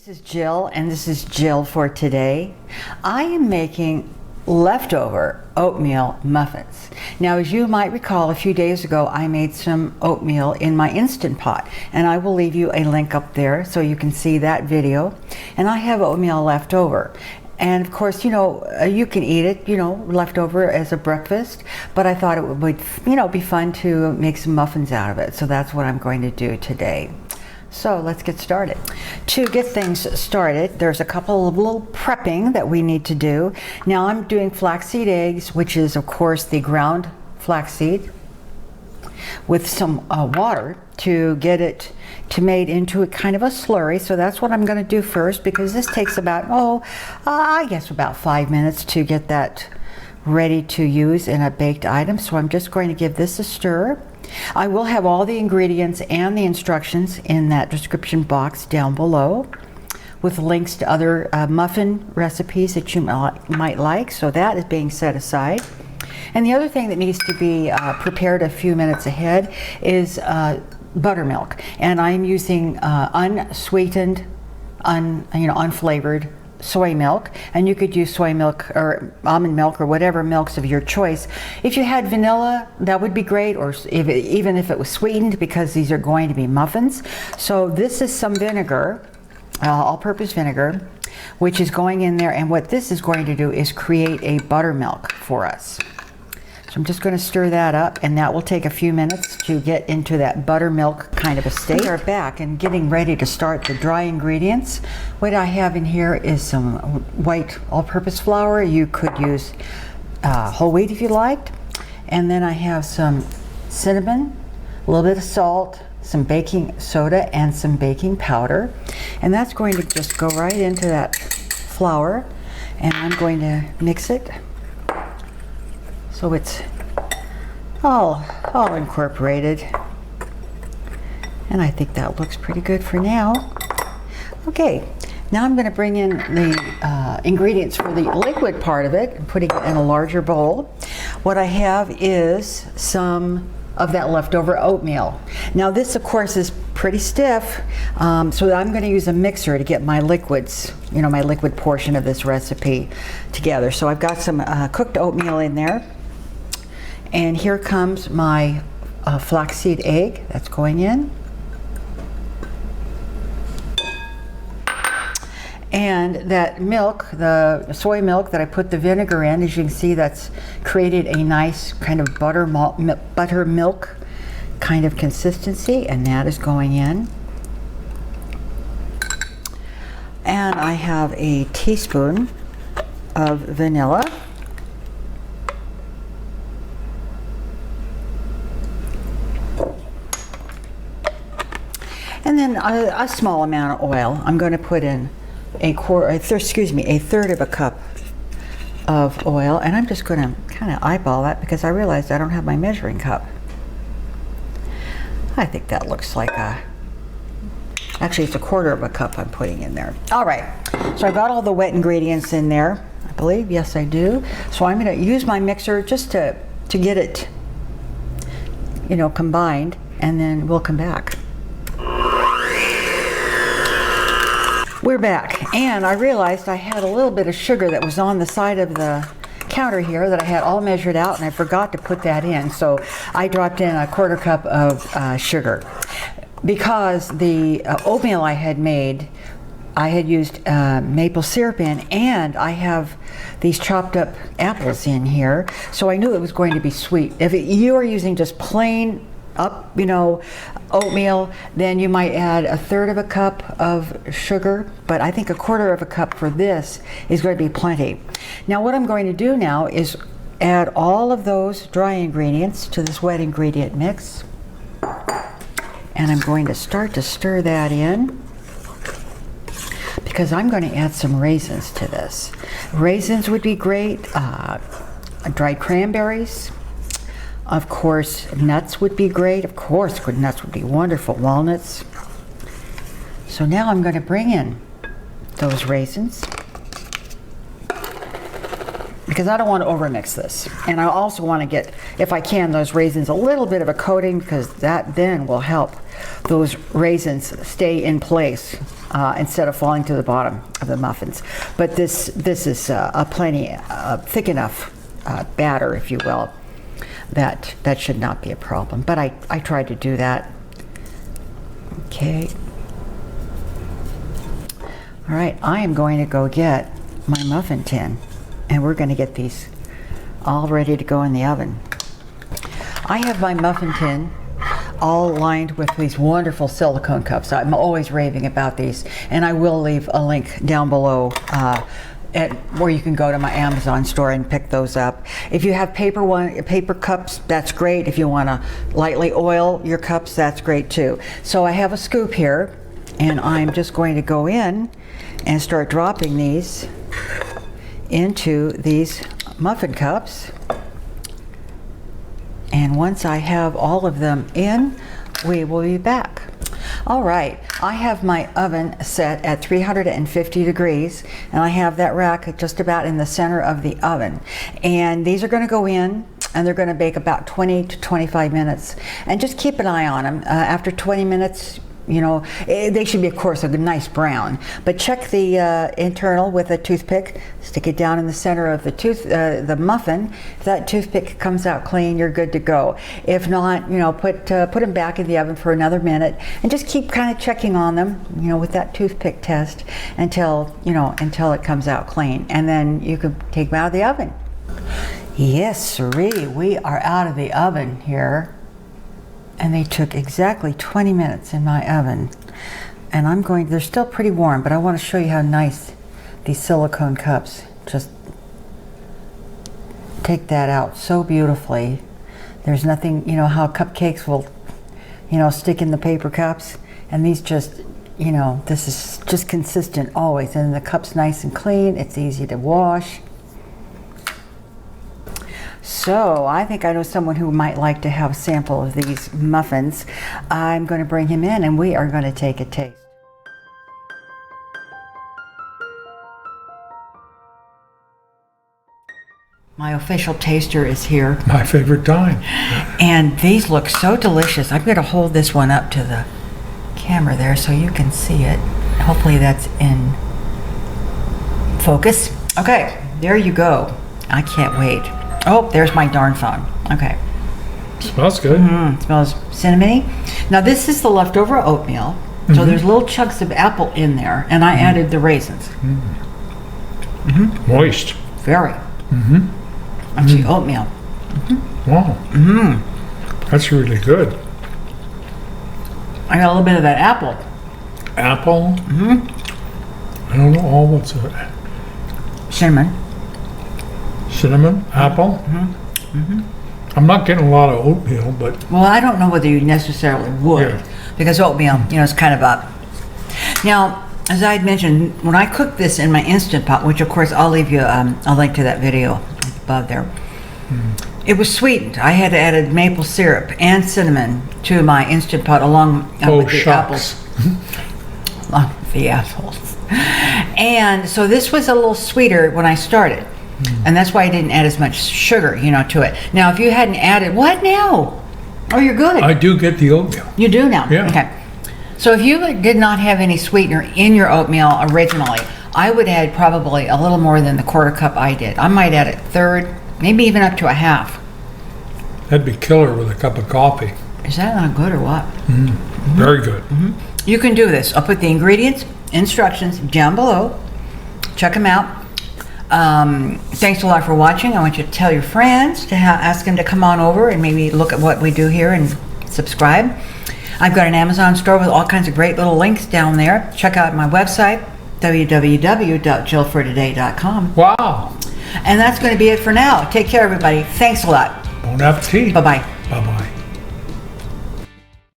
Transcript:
This is Jill, and this is Jill for today. I am making leftover oatmeal muffins. Now, as you might recall, a few days ago I made some oatmeal in my Instant Pot, and I will leave you a link up there so you can see that video. And I have oatmeal left over. And of course, you can eat it, left over as a breakfast, but I thought it would, be fun to make some muffins out of it. So that's what I'm going to do today. So let's get started. To get things started, there's a couple of little prepping that we need to do. Now I'm doing flaxseed eggs, which is of course the ground flaxseed, with some water to get it made into a kind of a slurry. So that's what I'm going to do first, because this takes about, I guess about 5 minutes to get that ready to use in a baked item. So I'm just going to give this a stir. I will have all the ingredients and the instructions in that description box down below, with links to other muffin recipes that you might like. So that is being set aside. And the other thing that needs to be prepared a few minutes ahead is buttermilk. And I'm using unsweetened, unflavored soy milk, and you could use soy milk or almond milk or whatever milks of your choice. If you had vanilla, that would be great, or even if it was sweetened, because these are going to be muffins. So this is some vinegar, all-purpose vinegar, which is going in there, and what this is going to do is create a buttermilk for us. So I'm just going to stir that up, and that will take a few minutes to get into that buttermilk kind of a state. We are back and getting ready to start the dry ingredients. What I have in here is some white all-purpose flour. You could use whole wheat if you liked. And then I have some cinnamon, a little bit of salt, some baking soda, and some baking powder. And that's going to just go right into that flour, and I'm going to mix it so it's all incorporated. And I think that looks pretty good for now. Okay, now I'm going to bring in the ingredients for the liquid part of it and putting it in a larger bowl. What I have is some of that leftover oatmeal. Now this of course is pretty stiff, so I'm going to use a mixer to get my liquids, my liquid portion of this recipe together. So I've got some cooked oatmeal in there. And here comes my flaxseed egg that's going in. And that milk, the soy milk that I put the vinegar in, as you can see, that's created a nice kind of buttermilk kind of consistency, and that is going in. And I have a teaspoon of vanilla. And then a small amount of oil. I'm going to put in a third of a cup of oil, and I'm just going to kind of eyeball that because I realized I don't have my measuring cup. I think that looks like actually it's a quarter of a cup I'm putting in there. All right, so I got all the wet ingredients in there, I believe. Yes, I do. So I'm going to use my mixer just to get it, combined, and then we'll come back. We're back, and I realized I had a little bit of sugar that was on the side of the counter here that I had all measured out, and I forgot to put that in. So I dropped in a quarter cup of sugar. Because the oatmeal I had made, I had used maple syrup in, and I have these chopped up apples in here, so I knew it was going to be sweet. If you are using just plain up, oatmeal, then you might add a third of a cup of sugar, but I think a quarter of a cup for this is going to be plenty. Now what I'm going to do now is add all of those dry ingredients to this wet ingredient mix, and I'm going to start to stir that in, because I'm going to add some raisins to this. Raisins would be great, dried cranberries. Of course, nuts would be great. Of course, nuts would be wonderful. Walnuts. So now I'm going to bring in those raisins, because I don't want to overmix this. And I also want to get, if I can, those raisins a little bit of a coating, because that then will help those raisins stay in place instead of falling to the bottom of the muffins. But this is a plenty thick enough batter, if you will, that should not be a problem. But I tried to do that. Okay. All right, I am going to go get my muffin tin, and we're going to get these all ready to go in the oven. I have my muffin tin all lined with these wonderful silicone cups. I'm always raving about these, and I will leave a link down below where you can go to my Amazon store and pick those up. If you have paper cups, that's great. If you want to lightly oil your cups, that's great too. So I have a scoop here, and I'm just going to go in and start dropping these into these muffin cups. And once I have all of them in, we will be back. All right, I have my oven set at 350 degrees, and I have that rack just about in the center of the oven. And these are going to go in, and they're going to bake about 20 to 25 minutes. And just keep an eye on them. After 20 minutes, you know, they should be, of course, a nice brown. But check the internal with a toothpick. Stick it down in the center of the muffin. If that toothpick comes out clean, you're good to go. If not, you know, put them back in the oven for another minute, and just keep kind of checking on them, you know, with that toothpick test until it comes out clean, and then you can take them out of the oven. Yes, siree, we are out of the oven here. And they took exactly 20 minutes in my oven. And they're still pretty warm, but I want to show you how nice these silicone cups just take that out so beautifully. There's nothing, you know, how cupcakes will, you know, stick in the paper cups. And these just, you know, this is just consistent always. And the cup's nice and clean. It's easy to wash. So I think I know someone who might like to have a sample of these muffins. I'm going to bring him in, and we are going to take a taste. My official taster is here. My favorite time. And these look so delicious. I'm going to hold this one up to the camera there so you can see it. Hopefully that's in focus. Okay, there you go. I can't wait. Oh, there's my darn phone. Okay. Smells good. It smells cinnamony. Now this is the leftover oatmeal. So there's little chunks of apple in there, and I added the raisins. Moist. Very. Actually, oatmeal. Wow. That's really good. I got a little bit of that apple. Apple? I don't know all what's it. Cinnamon. Cinnamon, apple. I'm not getting a lot of oatmeal, but Well, I don't know whether you necessarily would, because oatmeal, you know, is kind of up. Now, as I had mentioned, when I cooked this in my Instant Pot, which of course I'll leave you a link to that video above there, it was sweetened. I had added maple syrup and cinnamon to my Instant Pot along with the apples. Along with the apples. And so this was a little sweeter when I started. And that's why I didn't add as much sugar, you know, to it. Now, if you hadn't added, what now? Oh, you're good. I do get the oatmeal. You do now? Yeah. Okay. So if you did not have any sweetener in your oatmeal originally, I would add probably a little more than the quarter cup I did. I might add a third, maybe even up to a half. That'd be killer with a cup of coffee. Is that not good or what? Very good. You can do this. I'll put the ingredients, instructions down below. Check them out. Thanks a lot for watching. I want you to tell your friends to ask them to come on over and maybe look at what we do here and subscribe. I've got an Amazon store with all kinds of great little links down there. Check out my website, www.jillfortoday.com. Wow. And that's going to be it for now. Take care, everybody. Thanks a lot. Bon appetit. Bye-bye.